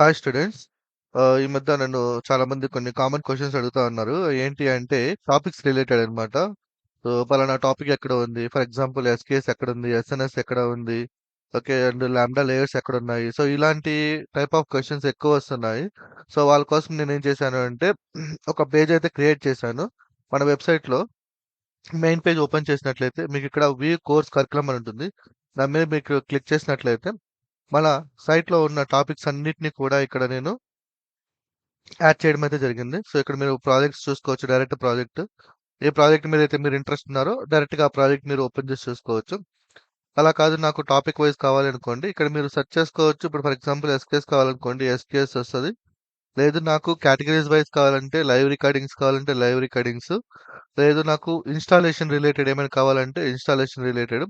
Hi students. ఈ మధ్య నన్ను చాలామంది కొన్ని కామన్ క్వెషన్స్ అడుగుతా ఉన్నారు. ఏంటి అంటే టాపిక్స్ రిలేటెడ్ అన్నమాట. సో, పలానా టాపిక్ ఎక్కడ ఉంది? ఫర్ ఎగ్జాంపుల్ ఎస్‌కేఎస్ ఎక్కడుంది? ఎస్ఎన్ఎస్ ఎక్కడ ఉంది? ఓకే. అండ్ లాంబ్డా లేయర్స్ ఎక్కడున్నాయి? సో, ఇలాంటి టైప్ ఆఫ్ క్వెషన్స్ ఎక్కువొస్తున్నాయి. సో, వాళ్ళ కోసం నేనేం చేశాను అంటే ఒక పేజ్ అయితే క్రియేట్ చేశాను. మన వెబ్‌సైట్‌లో మెయిన్ పేజ్ ఓపెన్ చేసినట్లయితే మీకిక్కడ వ్యూ కోర్స్ కరిక్యులమ్ అని ఉంటుంది. దాని మీద మీకు క్లిక్ చేసినట్లయితే మన సైట్‌లో ఉన్న టాపిక్స్ అన్నిటిని కూడా ఇక్కడ నేను యాడ్ చేయడం అయితే జరిగింది. సో, ఇక్కడ మీరు ప్రాజెక్ట్స్ చూసుకోవచ్చు. Direct project. ఏ ప్రాజెక్ట్ మీదైతే మీరు ఇంట్రెస్ట్ ఉన్నారో డైరెక్ట్‌గా ఆ ప్రాజెక్ట్ మీరు ఓపెన్ చేసి చూసుకోవచ్చు. అలా కాదు నాకు టాపిక్ వైస్ కావాలనుకోండి. ఇక్కడ మీరు సెర్చ్ చేసుకోవచ్చు. ఇప్పుడు ఫర్ ఎగ్జాంపుల్ ఎస్‌కేఎస్ కావాలనుకోండి ఎస్‌కేఎస్ వస్తది. లేదు నాకు కేటగరీస్ వైస్ కావాలంటే లైవ్ రికార్డింగ్స్ కావాలంటే లైవ్ రికార్డింగ్స్. లేదు నాకు ఇన్‌స్టాలేషన్ రిలేటెడ్ ఏమైనా కావాలంటే ఇన్‌స్టాలేషన్ రిలేటెడ్.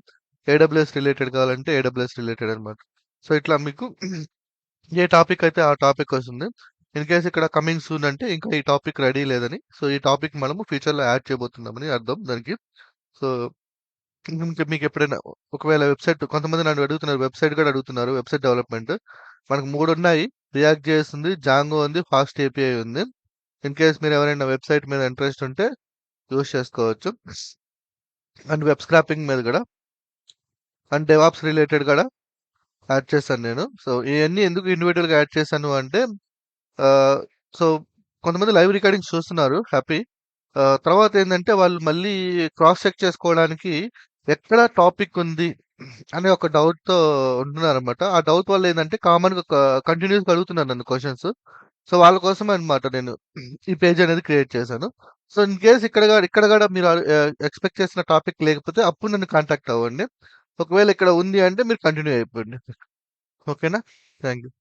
ఏడబ్ల్యూఎస్ రిలేటెడ్ కావాలంటే ఏడబ్ల్యూఎస్ రిలేటెడ్ అన్నమాట. సో, ఇట్లా మీకు ఏ టాపిక్ అయితే ఆ టాపిక్ వస్తుంది. ఇన్ కేస్ ఇక్కడ కమింగ్ సూన్ అంటే ఇంకా ఈ టాపిక్ రెడీ లేదని. సో, ఈ టాపిక్ మనము ఫ్యూచర్‌లో యాడ్ చేయబోతున్నామని అర్థం దానికి. సో, ఇంక మీకెప్పుడైనా ఒకవేళ వెబ్‌సైట్ కొంతమంది నన్ను అడుగుతున్నారు. వెబ్‌సైట్ కూడా అడుగుతున్నారు. Website development. మనకు 3 ఉన్నాయి. రియాక్ట్ జేఎస్ ఉంది, జాంగో ఉంది, ఫాస్ట్ ఏపీఐ ఉంది. ఇన్ కేస్ మీరు ఎవరైనా వెబ్‌సైట్ మీద ఇంట్రెస్ట్ ఉంటే యూజ్ చేసుకోవచ్చు. అండ్ వెబ్ స్క్రాపింగ్ మీద గూడా అండ్ డెవాప్స్ రిలేటెడ్ గూడా యాడ్ చేశాను నేను. సో, ఇయన్నీ ఎందుకు ఇండివిడ్యువల్‌గా యాడ్ చేశాను అంటే ఆహ్, సో, కొంతమంది లైవ్ రికార్డింగ్స్ చూస్తున్నారు హ్యాపీ. తర్వాతేందంటే వాళ్ళు మళ్ళీ క్రాస్ చెక్ చేసుకోవడానికి ఎక్కడ టాపిక్ ఉంది అనే ఒక డౌట్‌తో ఉంటున్నారనమాట. ఆ డౌట్ వల్లేందంటే కామన్‌గా కంటిన్యూయస్‌గా అడుగుతున్నారు నన్ను క్వెషన్స్. సో, వాళ్ళ కోసమే అనమాట నేను ఈ పేజ్ అనేది క్రియేట్ చేశాను. సో, ఇన్ కేస్ ఇక్కడ గూడా మీరు ఎక్స్‌పెక్ట్ చేసిన టాపిక్ లేకపోతే అప్పుడు నన్ను కాంటాక్ట్ అవ్వండి. ఒకవేళ ఇక్కడ ఉంది అంటే మీరు కంటిన్యూ అయిపోండి. ఓకేనా? Thank you.